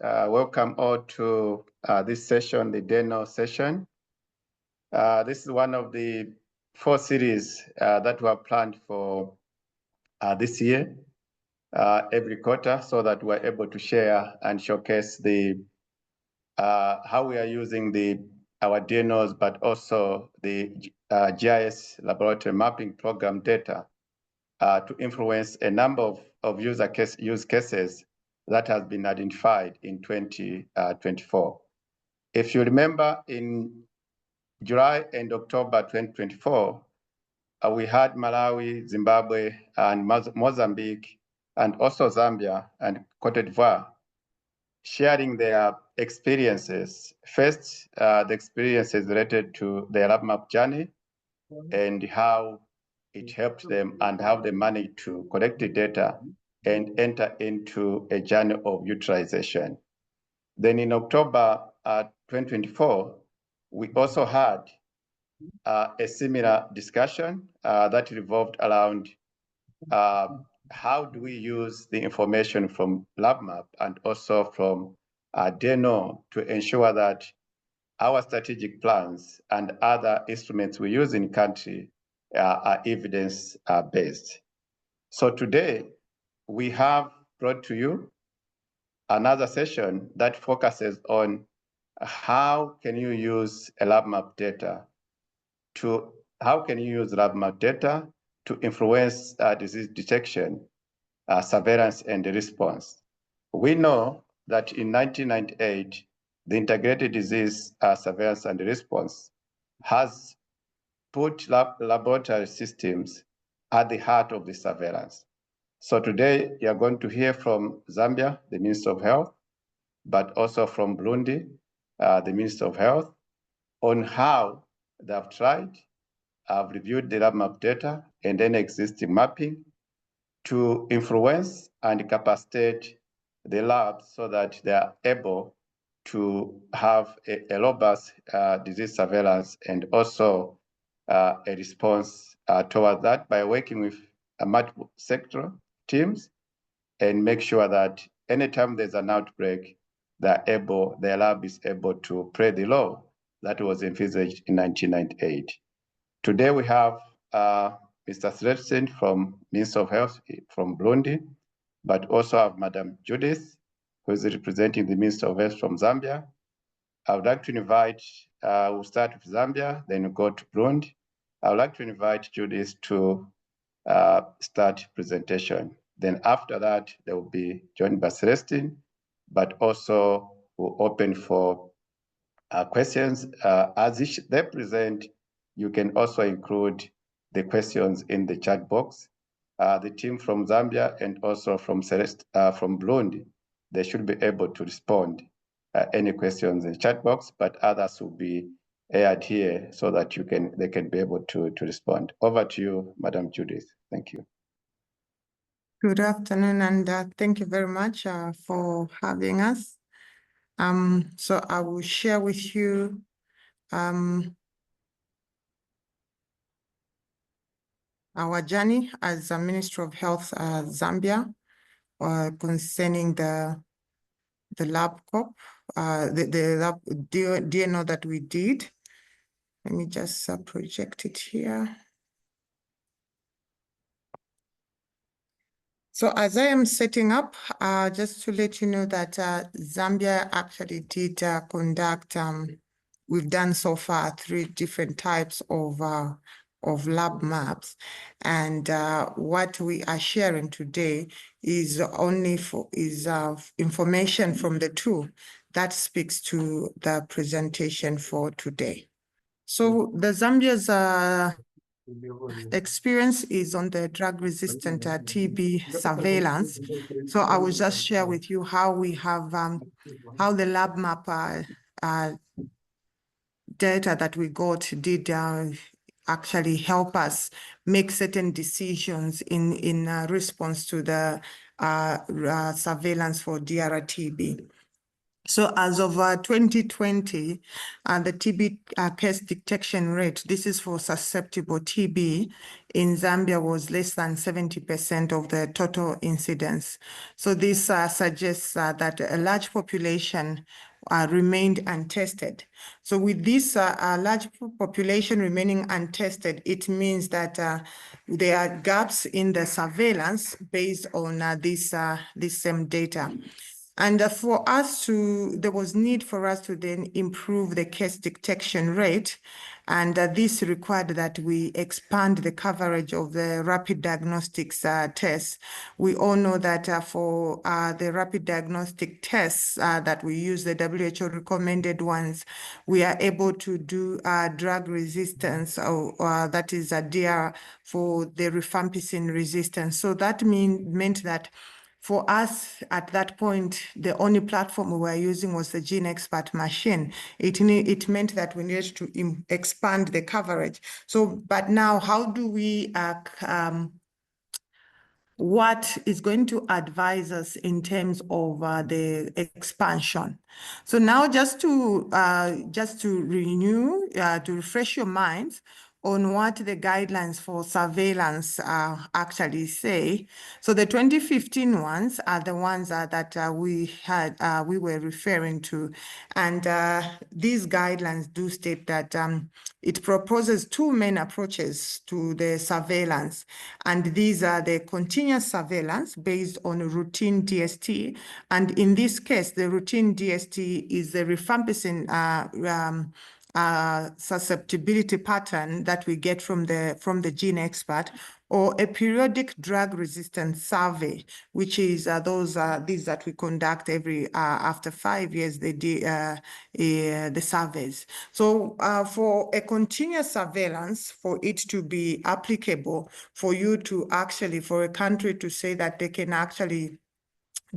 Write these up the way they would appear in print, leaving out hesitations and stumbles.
welcome all to this session, the DNO session. This is one of the 4 series that were planned for this year, every quarter, so that we're able to share and showcase the how we are using our DNOs, but also the GIS Laboratory Mapping Program data to influence a number of use cases that has been identified in 2024. If you remember, in July and October 2024, we had Malawi, Zimbabwe, and Mozambique, and also Zambia and Cote d'Ivoire sharing their experiences. First, the experiences related to their LabMaP journey and how it helped them and how they managed to collect the data and enter into a journey of utilization. Then in October 2024, we also had a similar discussion that revolved around how do we use the information from LabMaP and also from DNO to ensure that our strategic plans and other instruments we use in country are evidence-based. So today, we have brought to you another session that focuses on how can you use LabMaP data to influence disease detection, surveillance, and response. We know that in 1998, the integrated disease surveillance and response has put laboratory systems at the heart of the surveillance. So today, you are going to hear from Zambia, the Minister of Health, but also from Burundi, the Minister of Health, on how they have tried, have reviewed the LabMaP data and then existing mapping to influence and capacitate the labs so that they are able to have a robust disease surveillance and also a response toward that by working with multiple sector teams and make sure that anytime there's an outbreak, their lab is able to play the role that was envisaged in 1998. Today we have Mr. Sretsen from Minister of Health from Burundi, but also have Madam Judith, who is representing the Minister of Health from Zambia. I would like to invite, we'll start with Zambia, then we'll go to Burundi. I would like to invite Judith to start presentation. Then after that, they will be joined by Celestine, but also we'll open for questions. As they present, you can also include the questions in the chat box. The team from Zambia and also from Burundi, they should be able to respond any questions in the chat box, but others will be aired here so that they can be able to respond. Over to you, Madam Judith. Thank you. Good afternoon, and thank you very much for having us. So I will share with you our journey as a Minister of Health Zambia concerning the LabCoP, the lab DNO that we did. Let me just project it here. So as I am setting up, just to let you know that Zambia actually did conduct, we've done so far 3 different types of lab maps. And what we are sharing today is only information from the 2 that speaks to the presentation for today. So the Zambia's experience is on the drug-resistant TB surveillance. So I will just share with you how we have, how the LabMaP data that we got did actually help us make certain decisions in response to the surveillance for DRTB. So as of 2020, the TB case detection rate, this is for susceptible TB, in Zambia was less than 70% of the total incidence. So this suggests that a large population remained untested. So with this large population remaining untested, it means that there are gaps in the surveillance based on this same data. And there was need for us to then improve the case detection rate. And this required that we expand the coverage of the rapid diagnostics tests. We all know that for the rapid diagnostic tests that we use, the WHO recommended ones, we are able to do drug resistance, or that is a DR for the rifampicin resistance. So that meant that for us at that point, the only platform we were using was the GeneXpert machine. It meant that we needed to expand the coverage. So, but now how do we, what is going to advise us in terms of the expansion? So now just to renew, to refresh your minds, on what the guidelines for surveillance actually say. So the 2015 ones are the ones that we were referring to. And these guidelines do state that it proposes two main approaches to the surveillance. And these are the continuous surveillance based on routine DST. And in this case, the routine DST is the rifampicin susceptibility pattern that we get from the GeneXpert, or a periodic drug resistance survey, which is these that we conduct every after 5 years, the surveys. So for a continuous surveillance, for it to be applicable, for you to actually, for a country to say that they can actually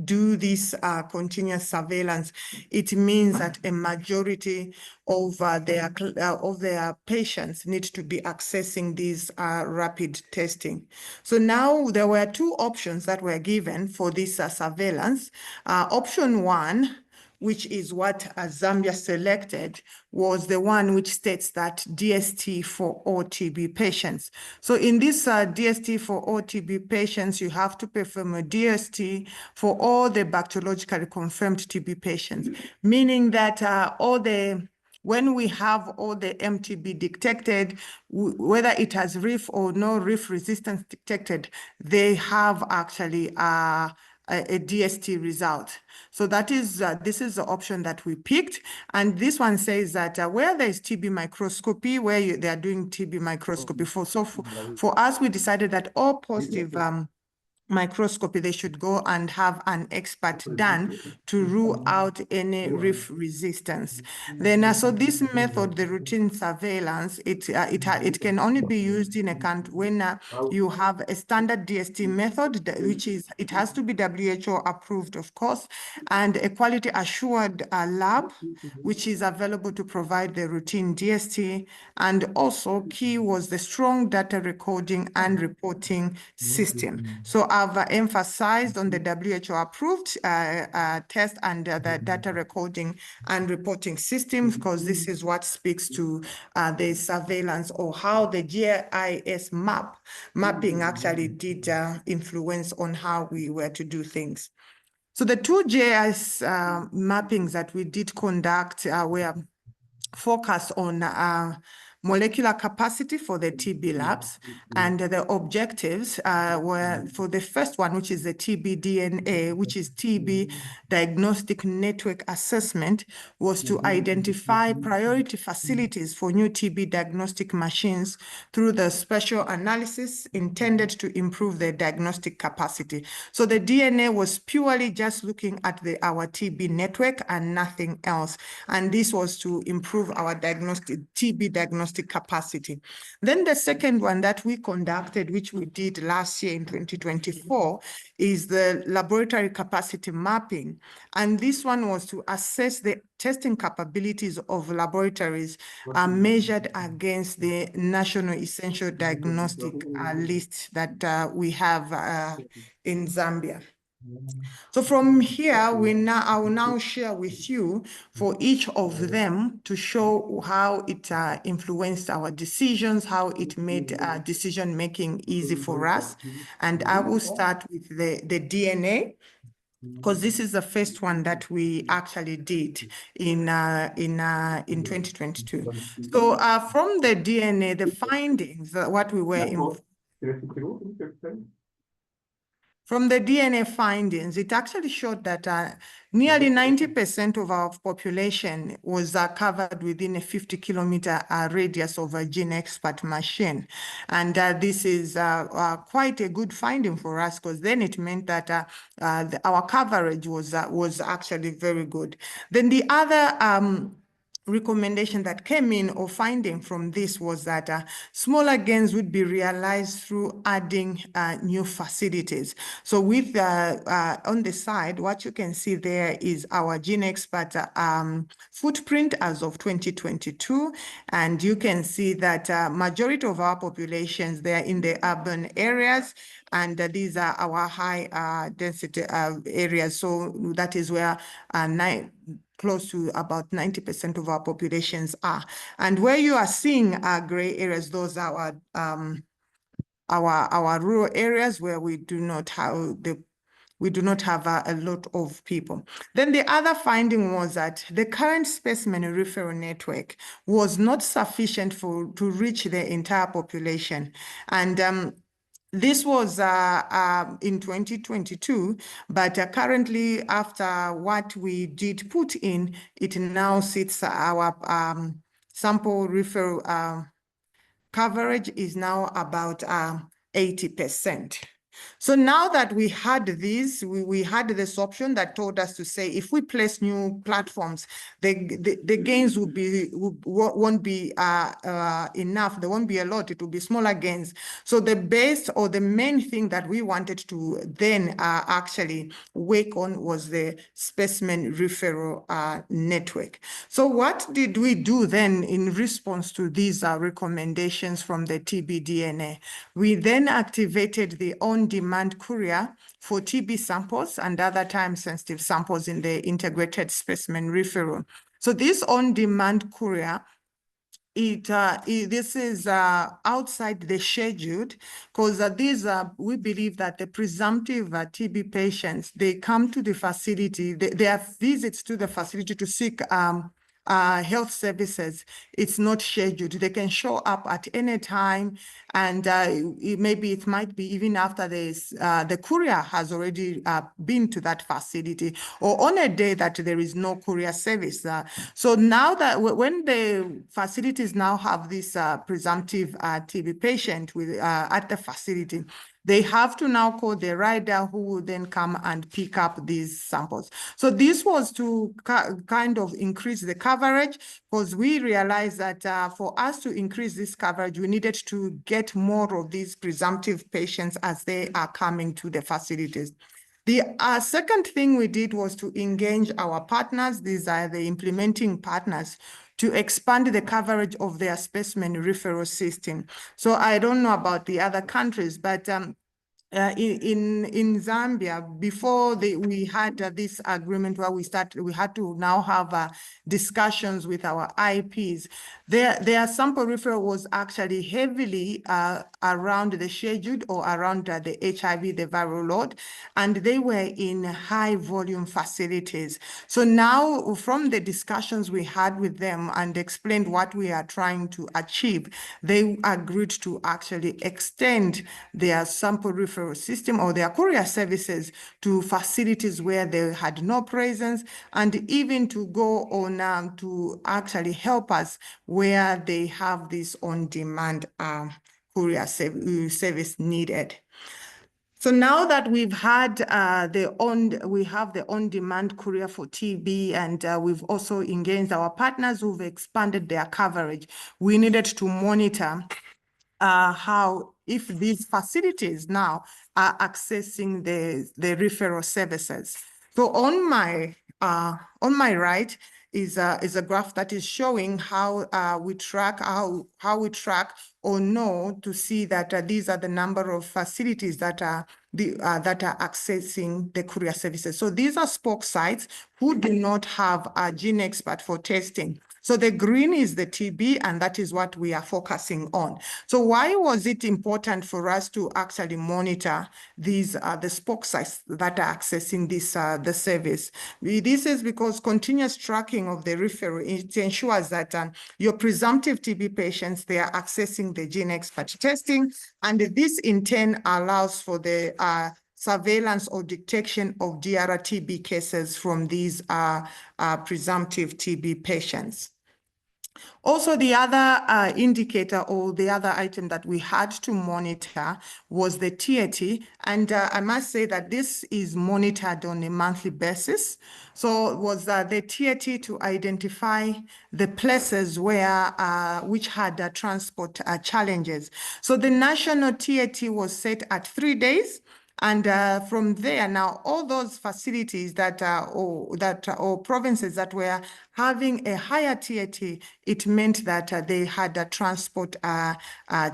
do this continuous surveillance, it means that a majority of their patients need to be accessing these rapid testing. So now there were two options that were given for this surveillance. Option one, which is what Zambia selected, was the one which states that DST for all TB patients. So in this DST for all TB patients, you have to perform a DST for all the bacteriologically confirmed TB patients, meaning that when we have all the MTB detected, whether it has RIF or no RIF resistance detected, they have actually a DST result. So that is this is the option that we picked, and this one says that where there is TB microscopy, where they are doing TB microscopy for us, we decided that all positive microscopy, they should go and have an expert done to rule out any RIF resistance. Then, so this method, the routine surveillance, it can only be used in a country when you have a standard DST method, which is, it has to be WHO approved, of course, and a quality assured lab, which is available to provide the routine DST. And also key was the strong data recording and reporting system. So I've emphasized on the WHO approved test and the data recording and reporting systems, because this is what speaks to the surveillance, or how the GIS mapping actually did influence on how we were to do things. So the two GIS mappings that we did conduct were focused on molecular capacity for the TB labs, and the objectives were, for the first one, which is the TB DNA, which is TB diagnostic network assessment, was to identify priority facilities for new TB diagnostic machines through the spatial analysis intended to improve the diagnostic capacity. So the DNA was purely just looking at our TB network and nothing else. And this was to improve our TB diagnostic capacity. Then the second one that we conducted, which we did last year in 2024, is the laboratory capacity mapping. And this one was to assess the testing capabilities of laboratories measured against the National Essential Diagnostic list that we have in Zambia. So from here, I will now share with you for each of them to show how it influenced our decisions, how it made decision making easy for us. And I will start with the DNA, because this is the first one that we actually did in 2022. So from the DNA, the findings, what we were from the DNA findings, it actually showed that nearly 90% of our population was covered within a 50-kilometer radius of a GeneXpert machine. And this is quite a good finding for us, because then it meant that our coverage was actually very good. Then the other recommendation that came in or finding from this was that smaller gains would be realized through adding new facilities. So with on the side, what you can see there is our GeneXpert footprint as of 2022. And you can see that majority of our populations, they're in the urban areas, and these are our high density areas. So that is where close to about 90% of our populations are. And where you are seeing gray areas, those are our rural areas where we do not have a lot of people. Then the other finding was that the current specimen referral network was not sufficient to reach the entire population. And this was in 2022, but currently after what we did put in, it now sits our sample referral coverage is now about 80%. So now that we had this, we had this option that told us to say, if we place new platforms, the gains won't be enough. There won't be a lot. It will be smaller gains. So the base or the main thing that we wanted to then actually work on was the specimen referral network. So what did we do then in response to these recommendations from the TB-DNA? We then activated the on-demand courier for TB samples and other time-sensitive samples in the integrated specimen referral. So this on-demand courier, this is outside the scheduled, because we believe that the presumptive TB patients, they come to the facility, they have visits to the facility to seek health services. It's not scheduled. They can show up at any time, and maybe it might be even after this, the courier has already been to that facility, or on a day that there is no courier service. So now that when the facilities now have this presumptive TB patient at the facility, they have to now call the rider who will then come and pick up these samples. So this was to kind of increase the coverage, because we realized that for us to increase this coverage, we needed to get more of these presumptive patients as they are coming to the facilities. The second thing we did was to engage our partners. These are the implementing partners, to expand the coverage of their specimen referral system. So I don't know about the other countries, but in Zambia, before we had this agreement where we had to now have discussions with our IPs. Their sample referral was actually heavily around the scheduled or around the HIV, the viral load, and they were in high volume facilities. So now, from the discussions we had with them and explained what we are trying to achieve, they agreed to actually extend their sample referral system or their courier services to facilities where they had no presence, and even to go on to actually help us where they have this on-demand courier service needed. So now that we've had we have the on-demand courier for TB, and we've also engaged our partners who've expanded their coverage, we needed to monitor how, if these facilities now are accessing the referral services. So on my On my right is a graph that is showing how we track or know to see that these are the number of facilities that are accessing the courier services. So these are spoke sites who do not have a gene expert for testing. So the green is the TB, and that is what we are focusing on. So why was it important for us to actually monitor these the spoke sites that are accessing this the service? This is because continuous tracking of the referral, it ensures that your presumptive TB patients, they are accessing the gene expert testing, and this in turn allows for the surveillance or detection of DRTB cases from these presumptive TB patients. Also, the other indicator or the other item that we had to monitor was the TAT. And I must say that this is monitored on a monthly basis. So it was the TAT to identify the places where which had transport challenges. So the national TAT was set at 3 days. And from there, now all those facilities that or provinces that were having a higher TAT, it meant that they had transport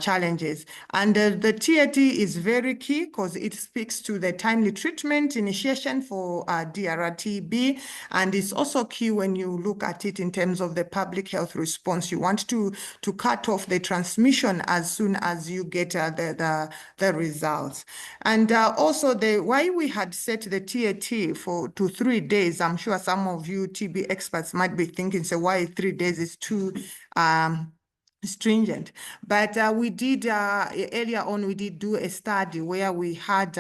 challenges. And the TAT is very key because it speaks to the timely treatment initiation for DRTB, and it's also key when you look at it in terms of the public health response. You want to cut off the transmission as soon as you get the results. And also why we had set the TAT to 3 days, I'm sure some of you TB experts might be thinking, so why 3 days is too stringent. But we did, earlier on, we did do a study where we had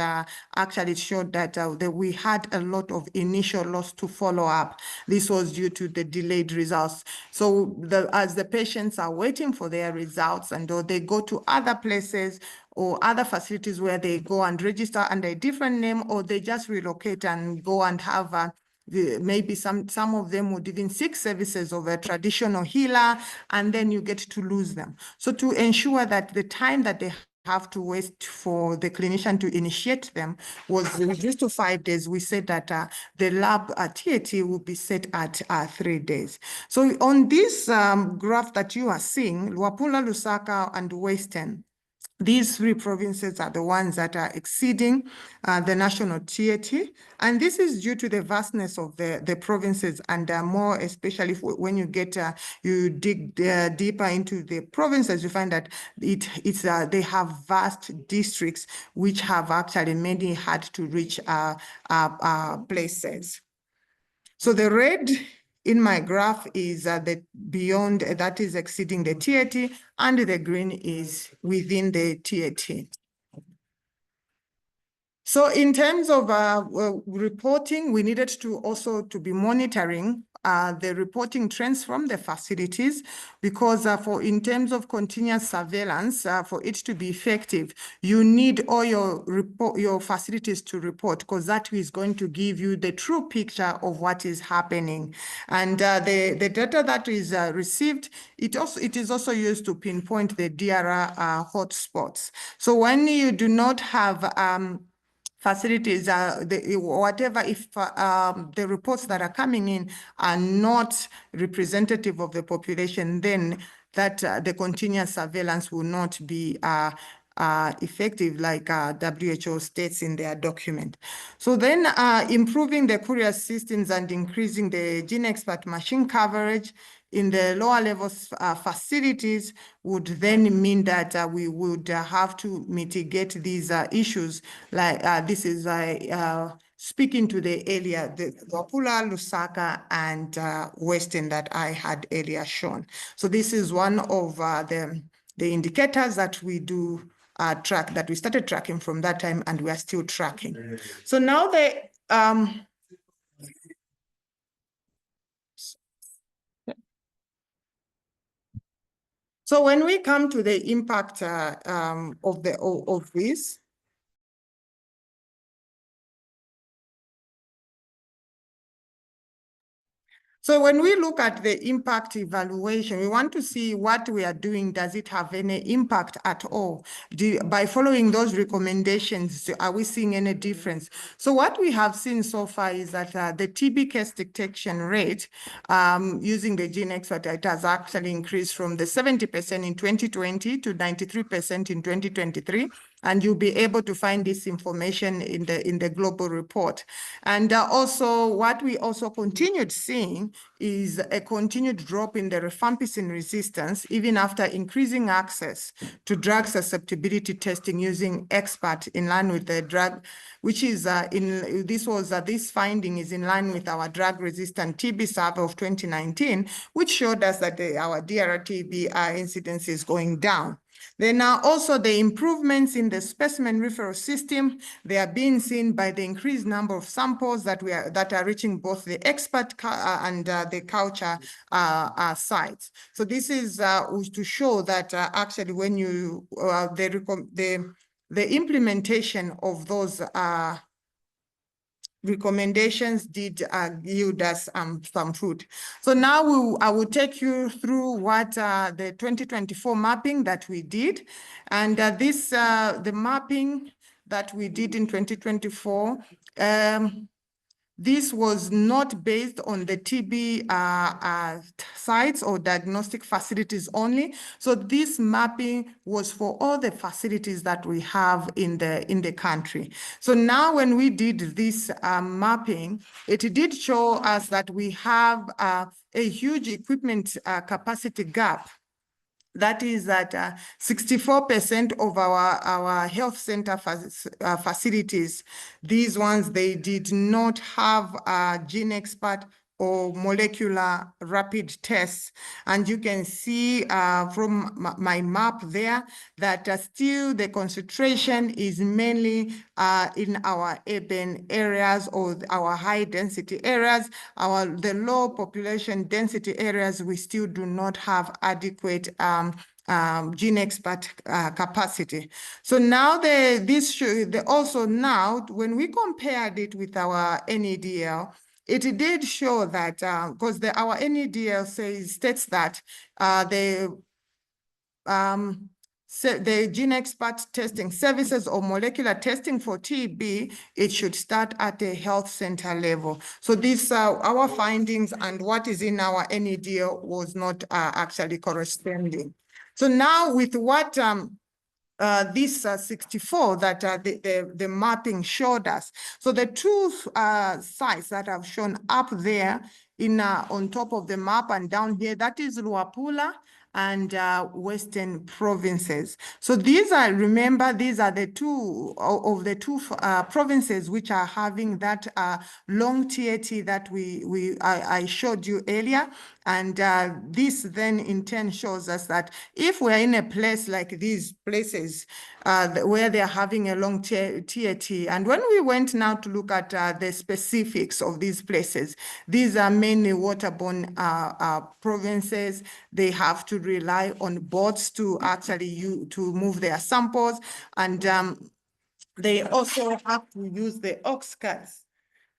actually showed that, we had a lot of initial loss to follow up. This was due to the delayed results. So as the patients are waiting for their results and they go to other places or other facilities where they go and register under a different name, or they just relocate and go and have maybe some of them would even seek services of a traditional healer, and then you get to lose them. So to ensure that the time that they have to wait for the clinician to initiate them was reduced to 5 days, we said that the lab TAT will be set at 3 days. So on this graph that you are seeing, Luapula, Lusaka, and Western, these 3 provinces are the ones that are exceeding the national TAT. And this is due to the vastness of the provinces, and more especially when you get, you dig deeper into the provinces, you find that they have vast districts which have actually many hard to reach places. So the red in my graph is the beyond, that is exceeding the TAT, and the green is within the TAT. So in terms of reporting, we needed to also be monitoring the reporting trends from the facilities, because in terms of continuous surveillance, for it to be effective, you need all your facilities to report, because that is going to give you the true picture of what is happening. And the data that is received, it is also used to pinpoint the DRR hotspots. So when you do not have facilities, whatever, if the reports that are coming in are not representative of the population, then that the continuous surveillance will not be effective, like WHO states in their document. So then improving the courier systems and increasing the gene expert machine coverage in the lower level facilities would then mean that we would have to mitigate these issues. Like this is speaking to the area, the Luapula, Lusaka, and Western that I had earlier shown. So this is one of the indicators that we do track, that we started tracking from that time, and we are still tracking. So now so when we come to the impact of this, So when we look at the impact evaluation, we want to see what we are doing. Does it have any impact at all? By following those recommendations, are we seeing any difference? So what we have seen so far is that the TB case detection rate using the GeneXpert, it has actually increased from the 70% in 2020 to 93% in 2023. And you'll be able to find this information in the global report. And also what we also continued seeing is a continued drop in the rifampicin resistance, even after increasing access to drug susceptibility testing using expert in line with the drug, which is this finding is in line with our drug-resistant TB survey of 2019, which showed us that our DRTB incidence is going down. Then also the improvements in the specimen referral system, they are being seen by the increased number of samples that are reaching both the expert and the culture sites. So this is to show that actually when you the implementation of those recommendations did yield us some fruit. So now I will take you through what the 2024 mapping that we did. And the mapping that we did in 2024, this was not based on the TB sites or diagnostic facilities only. So this mapping was for all the facilities that we have in the country. So now when we did this mapping, it did show us that we have a huge equipment capacity gap. That is that 64% of our health center facilities, these ones, they did not have a GeneXpert or molecular rapid tests. And you can see from my map there that still the concentration is mainly in our urban areas or our high density areas. The low population density areas, we still do not have adequate GeneXpert capacity. So now also now when we compared it with our NEDL, it did show that because our NEDL states that the GeneXpert testing services or molecular testing for TB, it should start at a health center level. So these our findings and what is in our NEDL was not actually corresponding. So now with what this 64 that the mapping showed us. So the two sites that I've shown up there on top of the map and down here, that is Luapula and Western provinces. So these are, remember, these are the two provinces which are having that long TAT that I showed you earlier. And this then in turn shows us that if we're in a place like these places where they're having a long TAT, and when we went now to look at the specifics of these places, these are mainly waterborne provinces. They have to rely on boats to actually to move their samples, and they also have to use the ox carts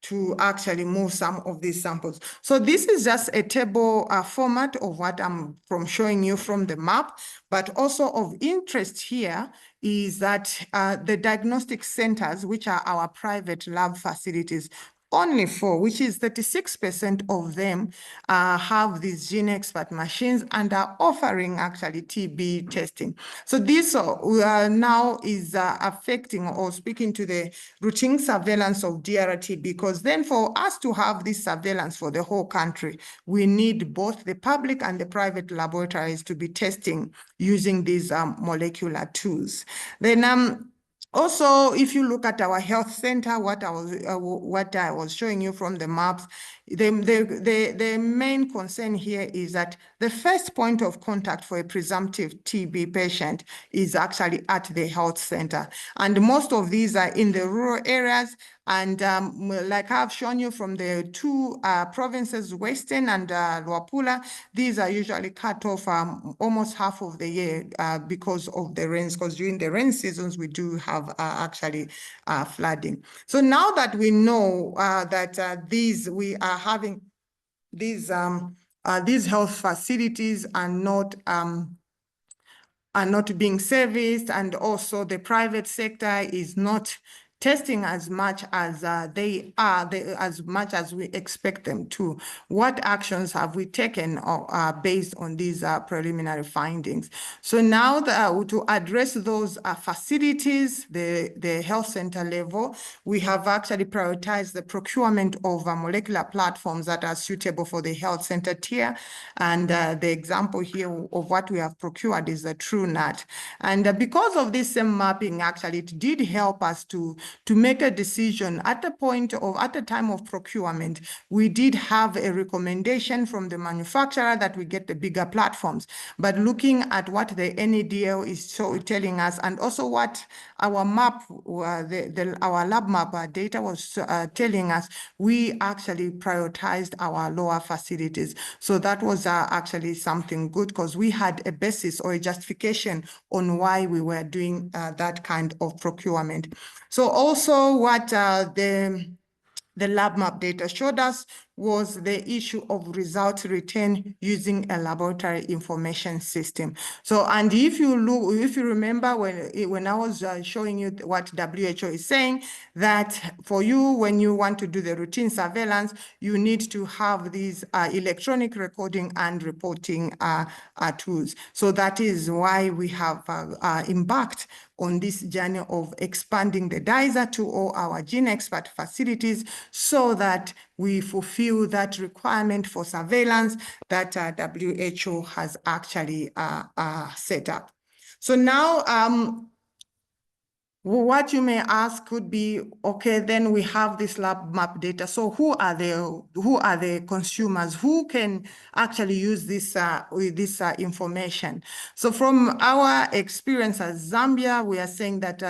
to actually move some of these samples. So this is just a table format of what I'm showing you from the map, but also of interest here is that the diagnostic centers, which are our private lab facilities, only 4, which is 36% of them have these GeneXpert machines and are offering actually TB testing. So this now is affecting or speaking to the routine surveillance of DRT, because then for us to have this surveillance for the whole country, we need both the public and the private laboratories to be testing using these molecular tools. Then also, if you look at our health center, what I was showing you from the maps, the main concern here is that the first point of contact for a presumptive TB patient is actually at the health center. And most of these are in the rural areas. And like I've shown you from the two provinces, Western and Luapula, these are usually cut off almost half of the year because of the rains, because during the rain seasons, we do have actually flooding. So now that we know that we are having these health facilities are not being serviced, and also the private sector is not testing as much as as much as we expect them to. What actions have we taken based on these preliminary findings? So now to address those facilities, the health center level, we have actually prioritized the procurement of molecular platforms that are suitable for the health center tier. And the example here of what we have procured is the TrueNat. And because of this same mapping, actually, it did help us to make a decision at the time of procurement. We did have a recommendation from the manufacturer that we get the bigger platforms, but looking at what the NADL is telling us, and also what our map, our LabMaP data was telling us, we actually prioritized our lower facilities. So that was actually something good, because we had a basis or a justification on why we were doing that kind of procurement. So also what the LabMaP data showed us was the issue of results retained using a laboratory information system. So, and if you remember when I was showing you what WHO is saying, that for you, when you want to do the routine surveillance, you need to have these electronic recording and reporting tools. So that is why we have embarked on this journey of expanding the DISR to all our GeneXpert facilities, so that we fulfill that requirement for surveillance that WHO has actually set up. So now, what you may ask could be, okay, then we have this LabMaP data. So who are the consumers? Who can actually use this information? So from our experience as Zambia, we are saying that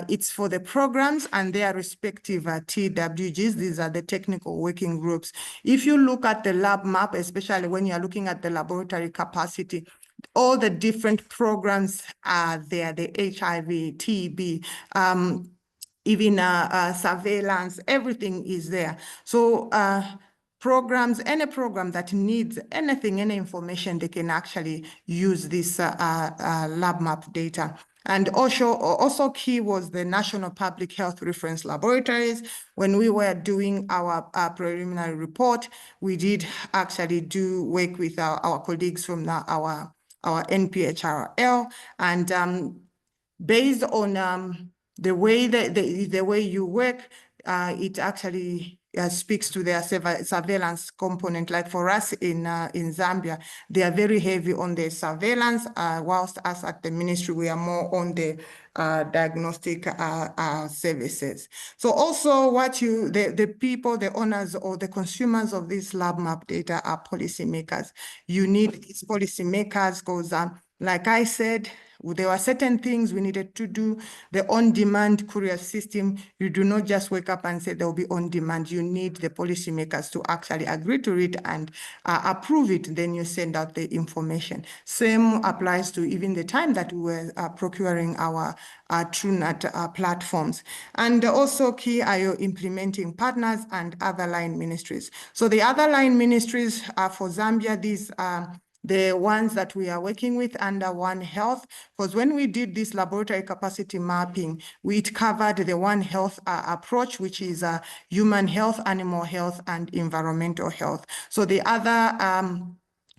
it's for the programs and their respective TWGs. These are the technical working groups. If you look at the LabMaP, especially when you're looking at the laboratory capacity, all the different programs are there, the HIV, TB, even surveillance, everything is there. So programs, any program that needs anything, any information, they can actually use this LabMaP data. And also key was the National Public Health Reference Laboratories. When we were doing our preliminary report, we did actually work with our colleagues from our NPHRL, and based on the way you work, it actually speaks to their surveillance component. Like for us in Zambia, they are very heavy on the surveillance, whilst us at the ministry, we are more on the diagnostic services. So also the people, the owners or the consumers of this LabMaP data are policymakers. You need these policymakers because like I said, there were certain things we needed to do. The on-demand courier system, you do not just wake up and say there will be on-demand. You need the policymakers to actually agree to it and approve it. Then you send out the information. Same applies to even the time that we were procuring our TrueNat platforms. And also key are your implementing partners and other line ministries. So the other line ministries for Zambia, these the ones that we are working with under One Health, because when we did this laboratory capacity mapping, it covered the One Health approach, which is human health, animal health, and environmental health. So the other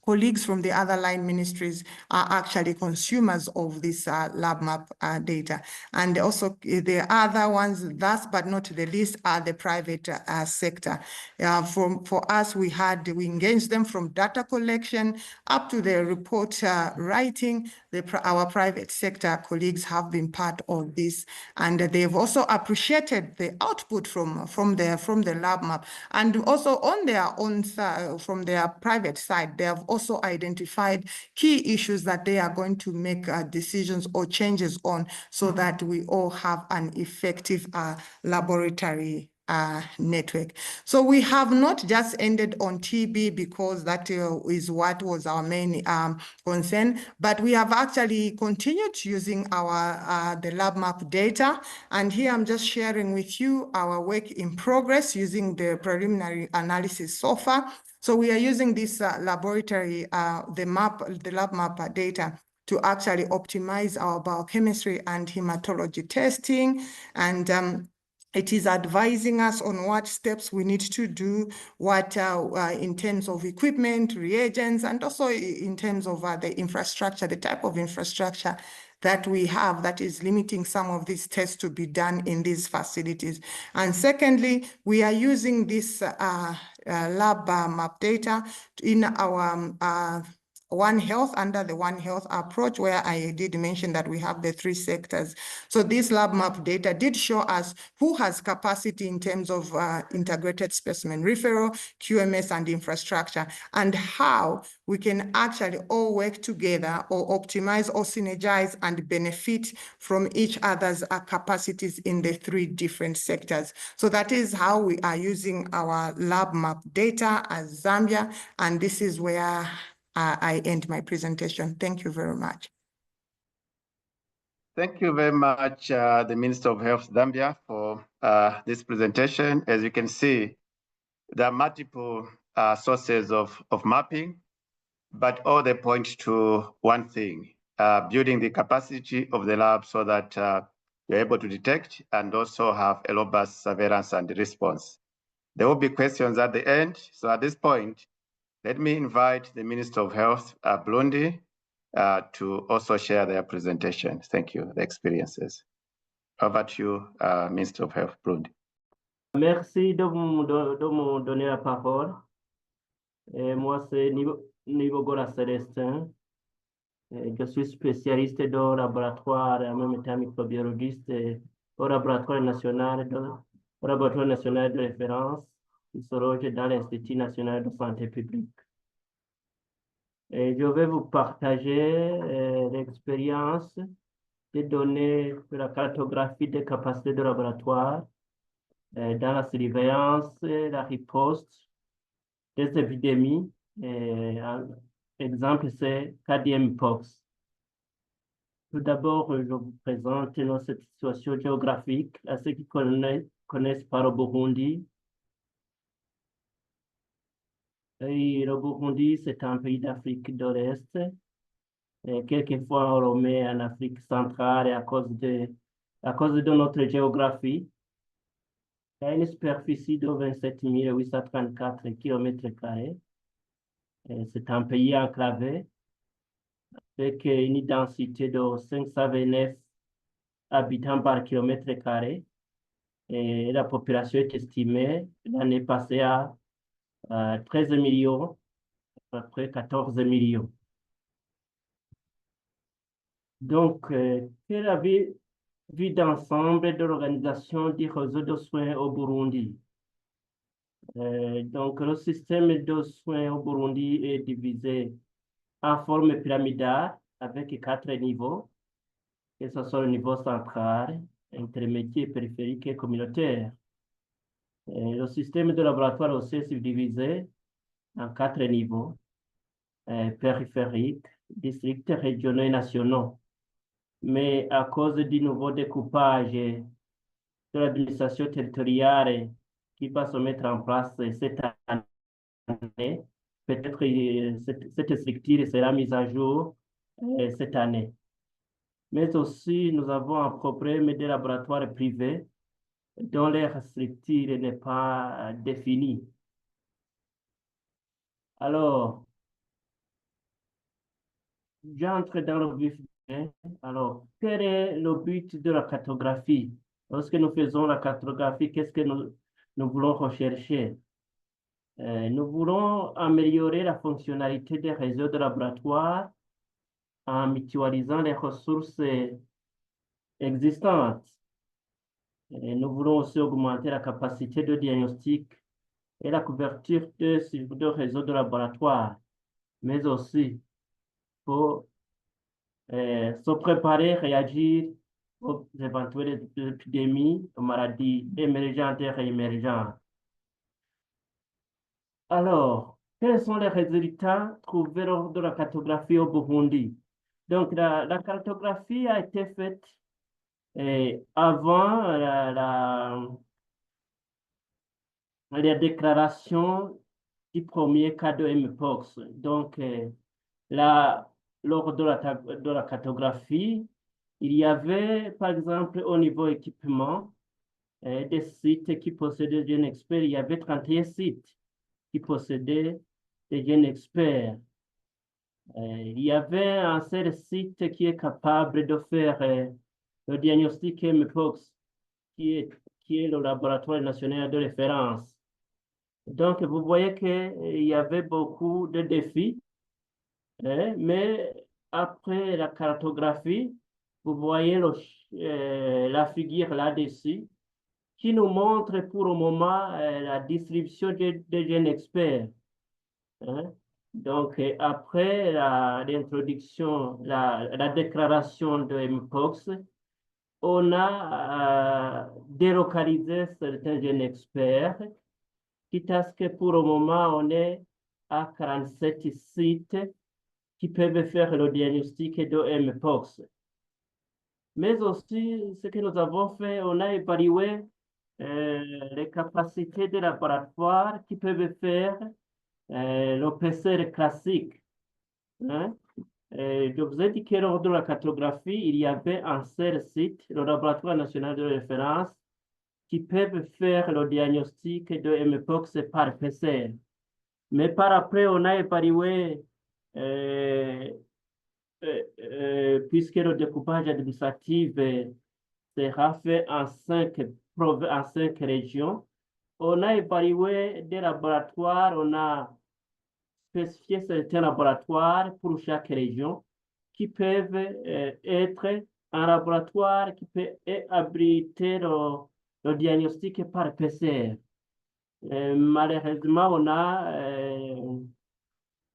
colleagues from the other line ministries are actually consumers of this LabMaP data. And also the other ones, last but not the least, are the private sector. For us, we engaged them from data collection up to the report writing. Our private sector colleagues have been part of this, and they've also appreciated the output from the LabMaP, and also on their own side, from their private side, they have also identified key issues that they are going to make decisions or changes on, so that we all have an effective laboratory network. So we have not just ended on TB because that is what was our main concern, but we have actually continued using our the LabMaP data. And here I'm just sharing with you our work in progress using the preliminary analysis so far. So we are using this laboratory, the LabMaP data to actually optimize our biochemistry and hematology testing. And it is advising us on what steps we need to do, what in terms of equipment, reagents, and also in terms of the infrastructure, the type of infrastructure that we have that is limiting some of these tests to be done in these facilities. And secondly, we are using this LabMaP data in our One Health, under the One Health approach, where I did mention that we have the 3 sectors. So this LabMaP data did show us who has capacity in terms of integrated specimen referral, QMS, and infrastructure, and how we can actually all work together or optimize or synergize and benefit from each other's capacities in the 3 different sectors. So that is how we are using our LabMaP data as Zambia, and this is where I end my presentation. Thank you very much. Thank you very much, the Minister of Health Zambia, for this presentation. As you can see, there are multiple sources of mapping, but all they point to one thing, building the capacity of the lab so that you're able to detect and also have a robust surveillance and response. There will be questions at the end. So at this point, let me invite the Minister of Health, Burundi, to also share their presentation. Thank you, the experiences. Over to you, Minister of Health, Burundi. Merci de me donner la parole. Et moi, c'est Nibogora Célestin. Je suis spécialiste au laboratoire, en même temps microbiologiste au laboratoire national de référence qui se loge dans l'Institut national de santé publique. Et je vais vous partager l'expérience des données de la cartographie des capacités de laboratoire dans la surveillance, la riposte des épidémies. Exemple, c'est KDM-POX. Tout d'abord, je vous présente notre situation géographique à ceux qui connaissent pas le Burundi. Et le Burundi, c'est un pays d'Afrique de l'Est. Quelquefois, on le met en Afrique centrale à cause de notre géographie. Il y a une superficie de 27 834 km². C'est un pays enclavé avec une densité de 529 habitants par km². Et la population est estimée l'année passée à 13 millions, à peu près 14 millions. Donc, quelle est la vue d'ensemble de l'organisation du réseau de soins au Burundi? Donc, le système de soins au Burundi est divisé en forme pyramidale avec 4 niveaux, que ce soit le niveau central, intermédiaire, périphérique et communautaire. Le système de laboratoire aussi est subdivisé en 4 niveaux, périphériques, districts, régionaux et nationaux. Mais à cause du nouveau découpage de l'administration territoriale qui va se mettre en place cette année, peut-être cette structure sera mise à jour cette année. Mais aussi, nous avons un problème des laboratoires privés dont leur structure n'est pas définie. Alors, j'entre dans le vif. Alors, quel est le but de la cartographie? Lorsque nous faisons la cartographie, qu'est-ce que nous voulons rechercher? Nous voulons améliorer la fonctionnalité des réseaux de laboratoires en mutualisant les ressources existantes. Et nous voulons aussi augmenter la capacité de diagnostic et la couverture de réseaux de laboratoires, mais aussi pour se préparer, réagir aux éventuelles épidémies, aux maladies émergentes et réémergentes. Alors, quels sont les résultats trouvés lors de la cartographie au Burundi? Donc, la cartographie a été faite avant la déclaration du premier cas de Mpox. Donc, là, lors de la cartographie, il y avait, par exemple, au niveau équipement, des sites qui possédaient des experts. Il y avait 31 sites qui possédaient des jeunes experts. Il y avait un seul site qui est capable de faire le diagnostic Mpox, qui est le laboratoire national de référence. Donc, vous voyez qu'il y avait beaucoup de défis, mais après la cartographie, vous voyez la figure là-dessus qui nous montre pour le moment la distribution des jeunes experts. Hein. Donc, après l'introduction, la déclaration de Mpox, on a délocalisé certains jeunes experts, quitte à ce que pour le moment, on est à 47 sites qui peuvent faire le diagnostic de Mpox. Mais aussi, ce que nous avons fait, on a évalué les capacités des laboratoires qui peuvent faire le PCR classique. Hein? Je vous ai dit que lors de la cartographie, il y avait un seul site, le laboratoire national de référence, qui peuvent faire le diagnostic de Mpox par PCR. Mais par après, on a évalué, puisque le découpage administratif sera fait en 5 régions, on a évalué des laboratoires, on a spécifié certains laboratoires pour chaque région qui peuvent être un laboratoire qui peut abriter le diagnostic par PCR. Malheureusement, on a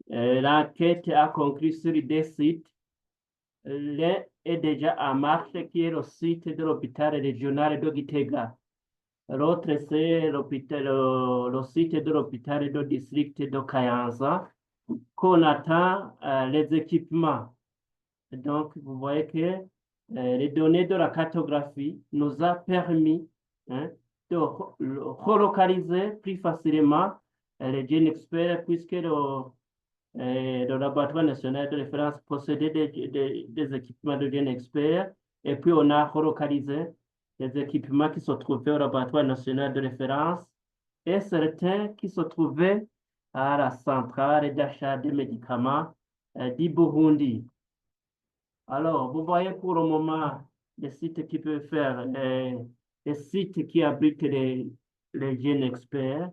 l'enquête a conclu sur des sites. L'un est déjà en marche, qui est le site de l'hôpital régional de Gitega. L'autre, c'est le site de l'hôpital de district de Kayanza, qu'on attend les équipements. Donc, vous voyez que les données de la cartographie nous a permis de relocaliser plus facilement les jeunes experts, puisque le laboratoire national de référence possédait des équipements de jeunes experts, et puis on a relocalisé les équipements qui se trouvaient au laboratoire national de référence et certains qui se trouvaient à la centrale d'achat de médicaments du Burundi. Alors, vous voyez pour le moment les sites qui peuvent faire, les sites qui abritent les jeunes experts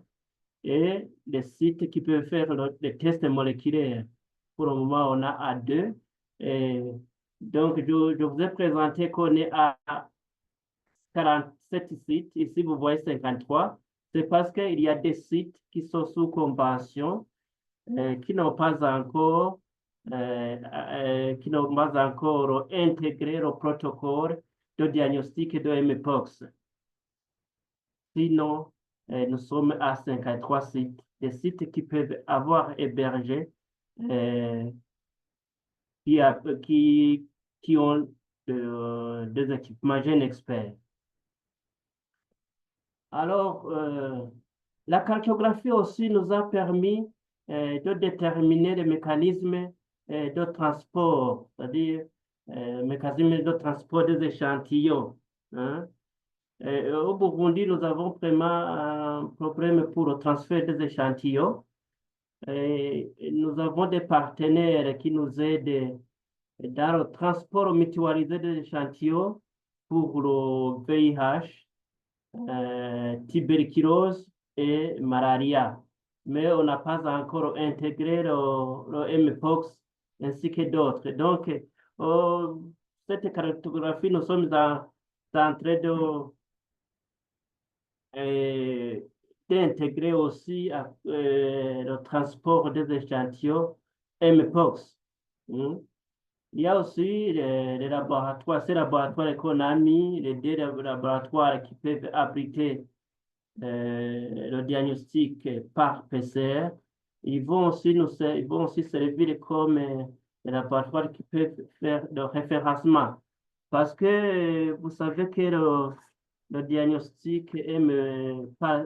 et les sites qui peuvent faire les tests moléculaires. Pour le moment, on a à 2. Donc, je vous ai présenté qu'on est à 47 sites. Ici, vous voyez 53. C'est parce qu'il y a des sites qui sont sous convention, qui n'ont pas encore intégré le protocole de diagnostic de Mpox. Sinon, nous sommes à 53 sites, des sites qui peuvent avoir hébergé, qui ont des équipements jeunes experts. Alors, la cartographie aussi nous a permis de déterminer les mécanismes de transport, c'est-à-dire mécanismes de transport des échantillons. Hein. Au Burundi, nous avons vraiment un problème pour le transfert des échantillons. Nous avons des partenaires qui nous aident dans le transport mutualisé des échantillons pour le VIH, tuberculose et malaria. Mais on n'a pas encore intégré le Mpox ainsi que d'autres. Donc, cette cartographie, nous sommes en train d'intégrer aussi le transport des échantillons Mpox. Il y a aussi les laboratoires, ces laboratoires qu'on a mis, les deux laboratoires qui peuvent abriter le diagnostic par PCR. Ils vont aussi servir comme des laboratoires qui peuvent faire le référencement. Parce que vous savez que le diagnostic par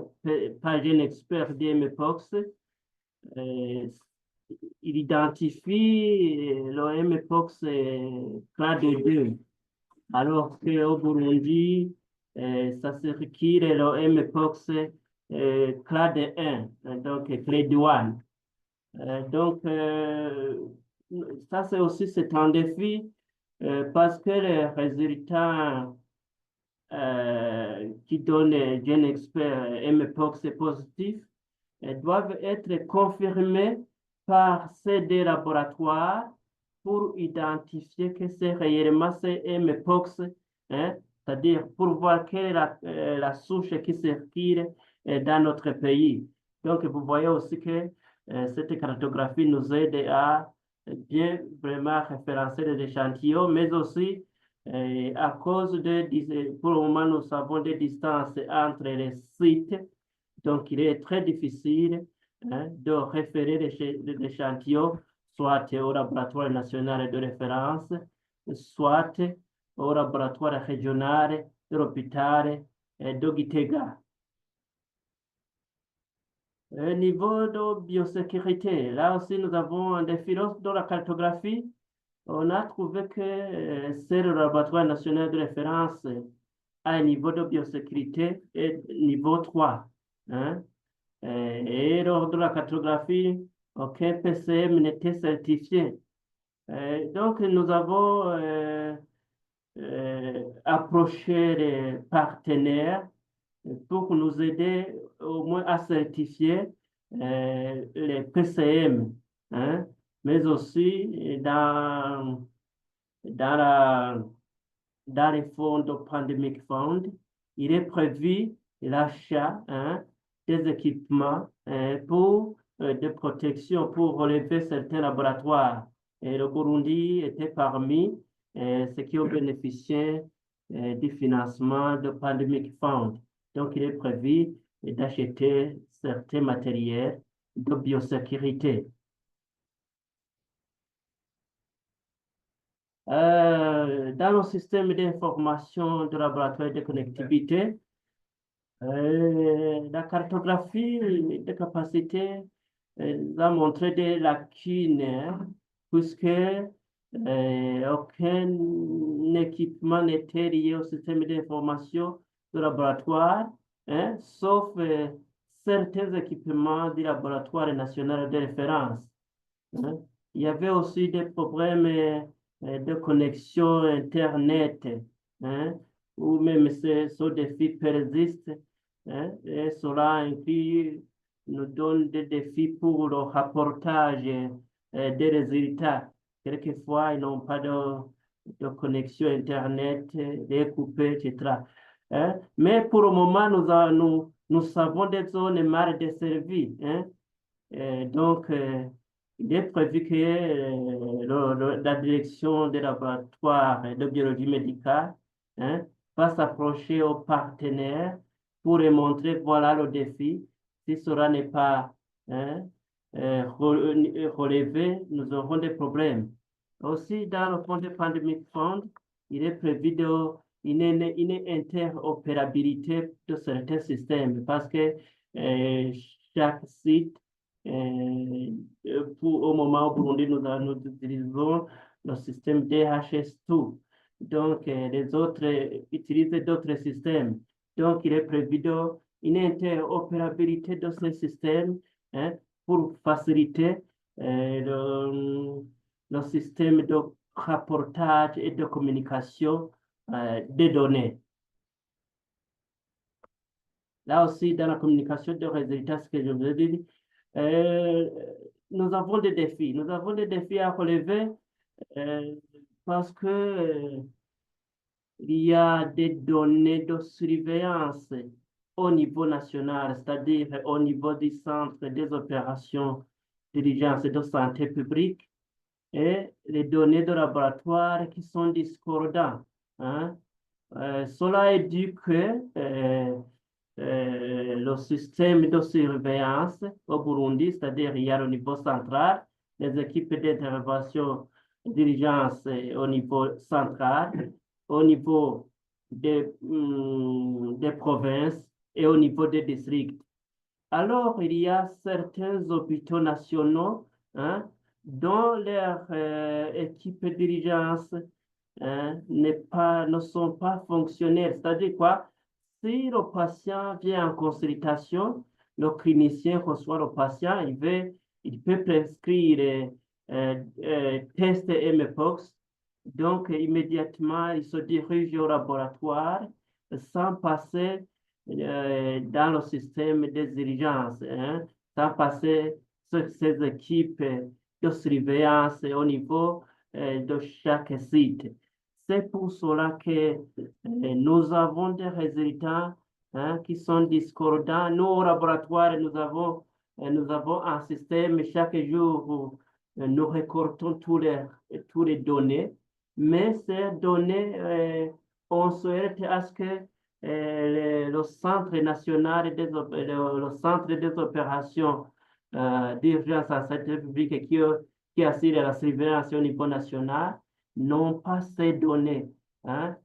un expert d'MPOX, il identifie le MPOX clade 2, alors qu'au Burundi, ça se requiert le MPOX clade 1, donc clade 1. Donc, ça c'est aussi un défi parce que les résultats qui donnent un expert MPOX positif doivent être confirmés par ces deux laboratoires pour identifier que c'est réellement MPOX, hein, c'est-à-dire pour voir quelle est la souche qui circule dans notre pays. Donc, vous voyez aussi que cette cartographie nous aide à bien vraiment référencer les échantillons, mais aussi à cause pour le moment, nous avons des distances entre les sites. Donc, il est très difficile de référer l'échantillon soit au laboratoire national de référence, soit au laboratoire régional de l'hôpital de Gitega. Au niveau de biosécurité, là aussi, nous avons un défi dans la cartographie. On a trouvé que c'est le laboratoire national de référence à un niveau de biosécurité et niveau 3. Hein? Et lors de la cartographie, aucun PCM n'était certifié. Donc, nous avons approché les partenaires pour nous aider au moins à certifier les PCM, hein, mais aussi dans les fonds de Pandemic Fund, il est prévu l'achat des équipements pour de protection pour relever certains laboratoires. Et le Burundi était parmi ceux qui ont bénéficié du financement de Pandemic Fund. Donc, il est prévu d'acheter certains matériels de biosécurité. Dans le système d'information de laboratoire de connectivité, la cartographie des capacités a montré des lacunes, hein, puisque aucun équipement n'était lié au système d'information de laboratoire, hein, sauf certains équipements du laboratoire national de référence. Hein. Il y avait aussi des problèmes de connexion Internet, hein, ou même ce défi persiste, hein, et cela inclut, nous donne des défis pour le rapportage des résultats. Quelquefois, ils n'ont pas de connexion Internet, découpée, etc. Hein. Mais pour le moment, nous savons des zones mal desservies. Hein. Donc, il est prévu que la direction des laboratoires de biologie médicale, hein, va s'approcher aux partenaires pour les montrer, voilà le défi. Si cela n'est pas hein, relevé, nous aurons des problèmes. Aussi, dans le fond de Pandemic Fund, il est prévu une interopérabilité de certains systèmes parce que chaque site au moment où Burundi, nous utilisons le système DHS2. Donc, les autres utilisent d'autres systèmes. Donc, il est prévu une interopérabilité de ces systèmes hein, pour faciliter le système de rapportage et de communication des données. Là aussi, dans la communication de résultats, ce que je vous ai dit, nous avons des défis. Nous avons des défis à relever parce que il y a des données de surveillance au niveau national, c'est-à-dire au niveau du centre des opérations d'urgence et de santé publique. et les données de laboratoire qui sont discordantes. Hein. Cela est dû que le système de surveillance au Burundi, c'est-à-dire il y a au niveau central, les équipes d'intervention d'urgence au niveau central, au niveau des provinces et au niveau des districts. Alors, il y a certains hôpitaux nationaux hein, dont leurs équipes d'urgence ne sont pas fonctionnelles. C'est-à-dire quoi? Si le patient vient en consultation, le clinicien reçoit le patient, il peut prescrire test mpox. Donc, immédiatement, il se dirige au laboratoire sans passer dans le système des urgences, hein, sans passer sur ces équipes de surveillance au niveau de chaque site. C'est pour cela que nous avons des résultats hein, qui sont discordants. Nous, au laboratoire, nous avons un système chaque jour où nous récoltons tous les données, mais ces données, on souhaite à ce que le Centre national le Centre des opérations d'urgence en santé publique qui assure la surveillance au niveau national n'ont pas ces données. Hein.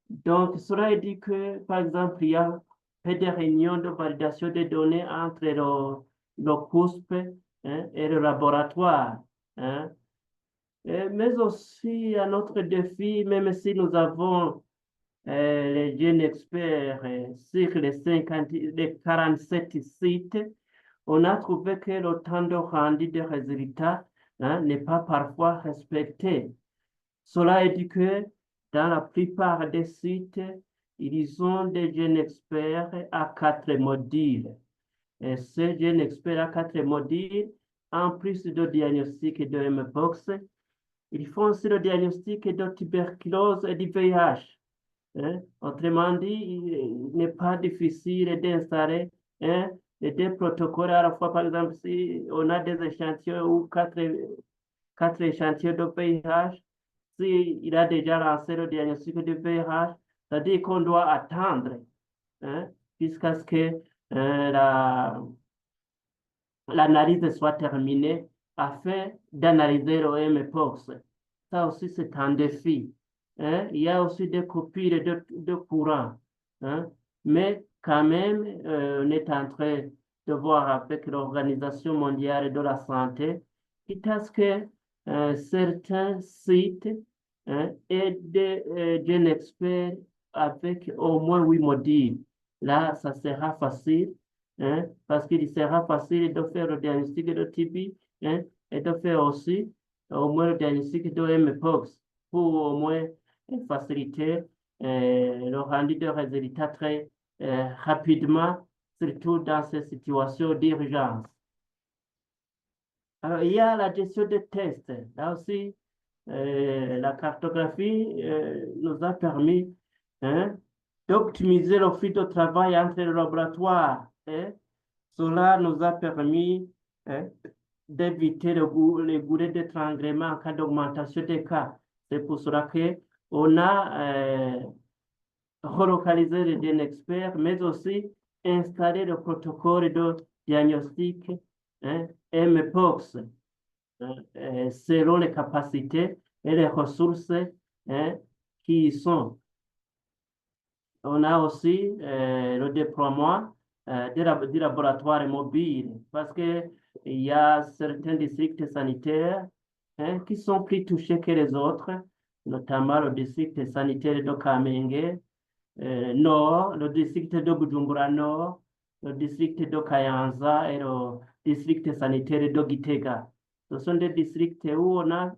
Donc, cela dit que, par exemple, il y a des réunions de validation des données entre le CUSP hein, et le laboratoire. Hein. Mais aussi, un autre défi, même si nous avons les jeunes experts sur les 47 sites, on a trouvé que le temps de rendu des résultats hein, n'est pas parfois respecté. Cela est dit que dans la plupart des sites, ils ont des jeunes experts à 4 modules. Et ces jeunes experts à 4 modules, en plus de diagnostic de mpox, ils font aussi le diagnostic de tuberculose et du VIH. Hein? Autrement dit, il n'est pas difficile d'installer hein, des protocoles à la fois. Par exemple, si on a des échantillons ou 4 échantillons de VIH, s'il a déjà lancé le diagnostic de VIH, c'est-à-dire qu'on doit attendre hein, jusqu'à ce que l'analyse soit terminée afin d'analyser le mpox. Ça aussi, c'est un défi. Hein? Il y a aussi des coupures de courant. Hein? Mais quand même, on est en train de voir avec l'Organisation mondiale de la santé, quitte à ce que certains sites hein, aient des experts avec au moins 8 modules. Là, ça sera facile. Hein, parce qu'il sera facile de faire le diagnostic de TB hein, et de faire aussi au moins le diagnostic de mpox pour au moins faciliter le rendu de résultats très rapidement, surtout dans ces situations d'urgence. Alors, il y a la gestion des tests. Là aussi, la cartographie nous a permis hein, d'optimiser le flux de travail entre les laboratoires. Hein. Cela nous a permis hein, d'éviter les goulets d'étranglement en cas d'augmentation des cas. C'est pour cela qu'on a relocalisé les experts, mais aussi installé le protocole de diagnostic hein, mpox selon les capacités et les ressources hein, qui y sont. On a aussi le déploiement du laboratoire mobile parce qu'il y a certains districts sanitaires hein, qui sont plus touchés que les autres, notamment le district sanitaire de Kamenge Nord, le district de Bujumbura Nord, le district de Kayanza et le district sanitaire de Gitega. Ce sont des districts où on a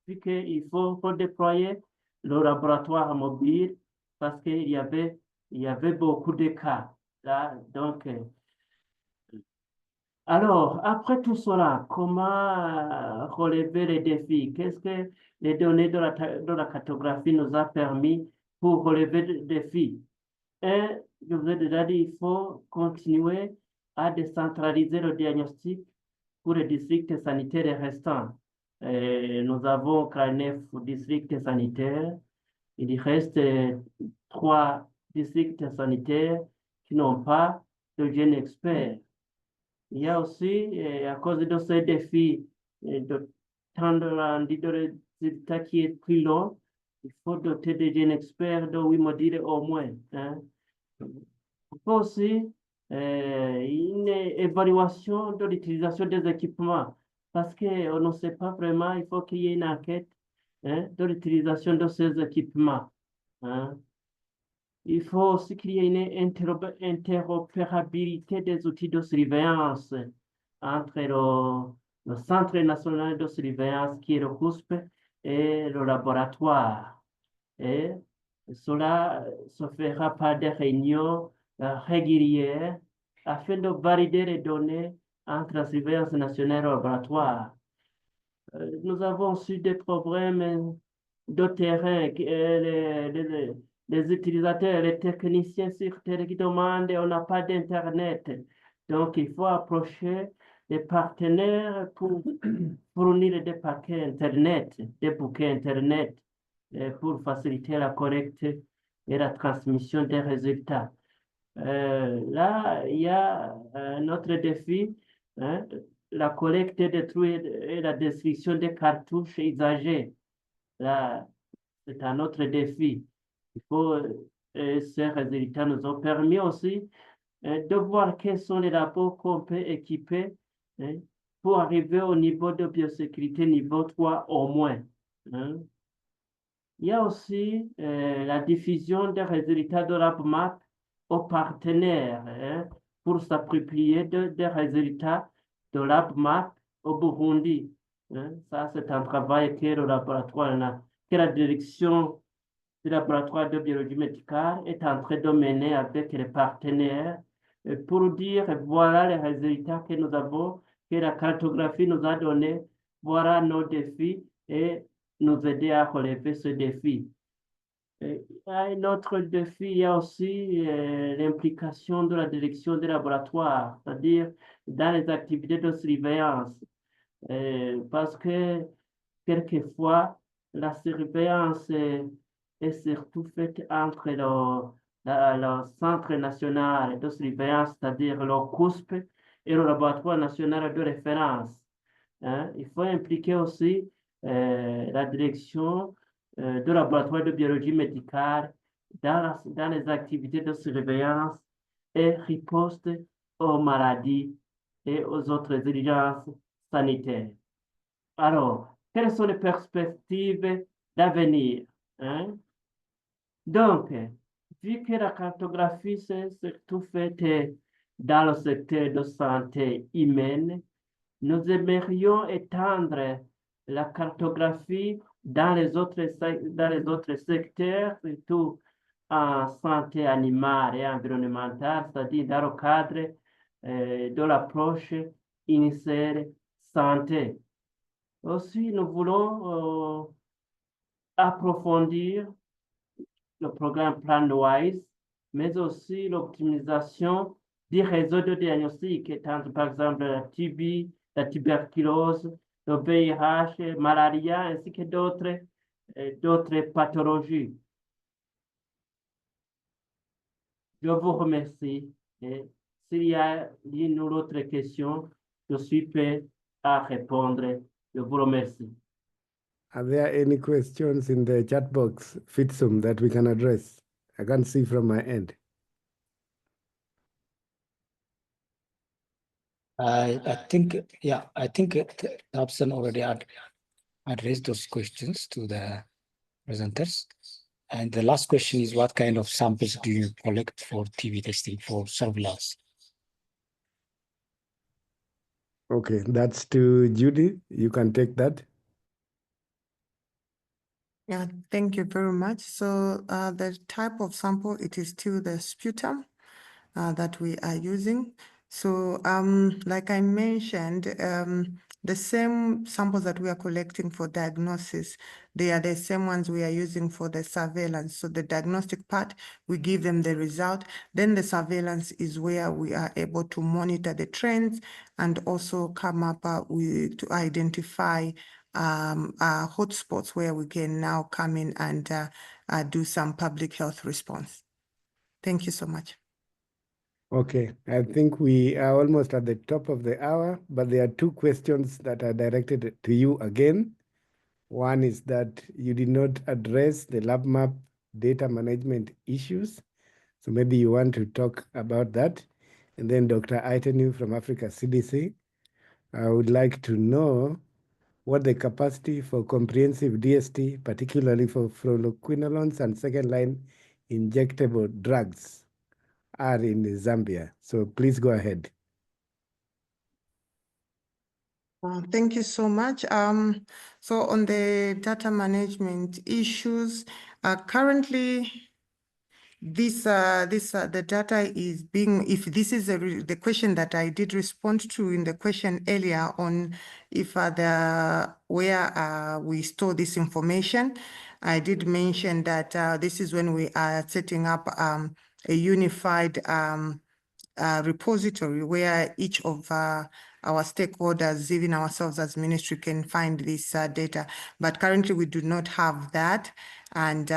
vu qu'il faut déployer le laboratoire mobile parce qu'il y avait beaucoup de cas. Là, donc, alors, après tout cela, comment relever les défis? Qu'est-ce que les données de la cartographie nous a permis pour relever les défis? Et je vous ai déjà dit, il faut continuer à décentraliser le diagnostic pour les districts sanitaires restants. Nous avons créé 9 districts sanitaires. Il reste 3 districts sanitaires qui n'ont pas de jeunes experts. Il y a aussi, à cause de ces défis, de temps de résultat qui est plus long, il faut doter de jeunes experts de 8 modules au moins. Hein. Il faut aussi une évaluation de l'utilisation des équipements parce qu'on ne sait pas vraiment, il faut qu'il y ait une enquête de l'utilisation de ces équipements. Hein. Il faut aussi qu'il y ait une interopérabilité des outils de surveillance entre le Centre national de surveillance qui est le CUSP et le laboratoire. Et cela se fera par des réunions régulières afin de valider les données entre la surveillance nationale et le laboratoire. Nous avons aussi des problèmes de terrain. Les utilisateurs, les techniciens sur terrain qui demandent, on n'a pas d'Internet. Donc, il faut approcher les partenaires pour fournir des paquets Internet, des bouquets Internet, pour faciliter la collecte et la transmission des résultats. Là, il y a un autre défi, hein, la collecte et la destruction des cartouches usagées. Là, c'est un autre défi. Il faut, ces résultats nous ont permis aussi de voir quels sont les labos qu'on peut équiper hein, pour arriver au niveau de biosécurité niveau 3 au moins. Hein. Il y a aussi la diffusion des résultats de LabMaP aux partenaires hein, pour s'approprier des résultats de LabMaP au Burundi. Hein. Ça, c'est un travail que le laboratoire, que la direction du laboratoire de biologie médicale est en train de mener avec les partenaires pour dire voilà les résultats que nous avons, que la cartographie nous a donnés, voilà nos défis et nous aider à relever ce défi. Et un autre défi, il y a aussi l'implication de la direction des laboratoires, c'est-à-dire dans les activités de surveillance, parce que quelquefois, la surveillance est surtout faite entre le Centre national de surveillance, c'est-à-dire le CUSP, et le laboratoire national de référence. Hein. Il faut impliquer aussi la direction du laboratoire de biologie médicale dans les activités de surveillance et riposte aux maladies et aux autres urgences sanitaires. Alors, quelles sont les perspectives d'avenir? Hein? Donc, vu que la cartographie s'est surtout faite dans le secteur de santé humaine, nous aimerions étendre la cartographie dans les autres secteurs, surtout en santé animale et environnementale, c'est-à-dire dans le cadre de l'approche initiale santé. Aussi, nous voulons approfondir le programme PlanWise, mais aussi l'optimisation des réseaux de diagnostic, étant par exemple la TB, la tuberculose, le VIH, malaria, ainsi que d'autres pathologies. Je vous remercie. Et s'il y a une ou l'autre question, je suis prêt à répondre. Je vous remercie. Are there any questions in the chat box, Fitsum, that we can address? I can't see from my end. I think Dobson already addressed those questions to the presenters. And the last question is, what kind of samples do you collect for TB testing for surveillance? Okay, that's to Judy. You can take that. Yeah, thank you very much. So the type of sample, it is still the sputum that we are using. So like I mentioned, the same samples that we are collecting for diagnosis, they are the same ones we are using for the surveillance. So the diagnostic part, we give them the result. Then the surveillance is where we are able to monitor the trends and also come up to identify hotspots where we can now come in and do some public health response. Thank you so much. Okay, I think we are almost at the top of the hour, but there are two questions that are directed to you again. One is that you did not address the LabMaP data management issues. So maybe you want to talk about that. And then Dr. Aitenu from Africa CDC, I would like to know what the capacity for comprehensive DST, particularly for fluoroquinolones and second-line injectable drugs, are in Zambia. So please go ahead. Thank you so much. So on the data management issues, currently, the data is being, if this is the question that I did respond to in the question earlier on, if where we store this information, I did mention that this is when we are setting up a unified repository where each of our stakeholders, even ourselves as ministry, can find this data. But currently we do not have that, and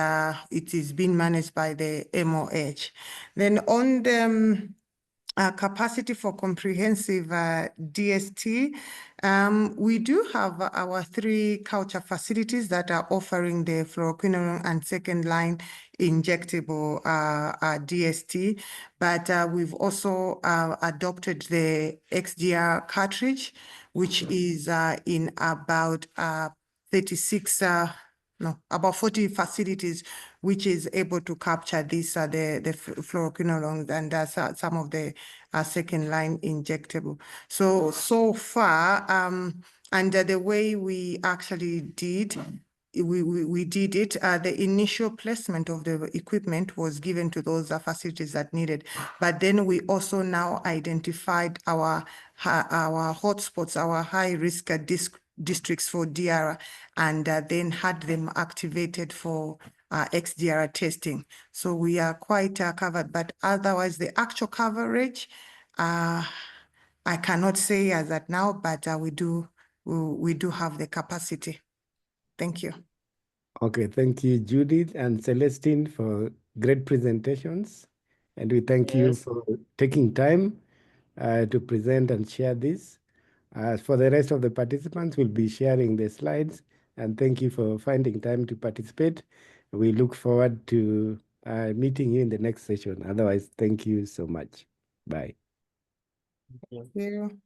it is being managed by the MOH. Then on the capacity for comprehensive DST, we do have our 3 culture facilities that are offering the fluoroquinolone and second-line injectable DST, but we've also adopted the XDR cartridge, which is in about 36 about 40 facilities, which is able to capture this, the fluoroquinolones and some of the second-line injectable. So far, and the way we actually did, we did it, the initial placement of the equipment was given to those facilities that needed. But then we also now identified our hotspots, our high-risk districts for DR, and then had them activated for XDR testing. So we are quite covered, but otherwise the actual coverage, I cannot say as at now, but we do have the capacity. Thank you. Okay, thank you, Judith and Celestine, for great presentations. And we thank you Yes. for taking time to present and share this. For the rest of the participants, we'll be sharing the slides. And thank you for finding time to participate. We look forward to meeting you in the next session. Otherwise, thank you so much. Bye. Thank you. Thank you.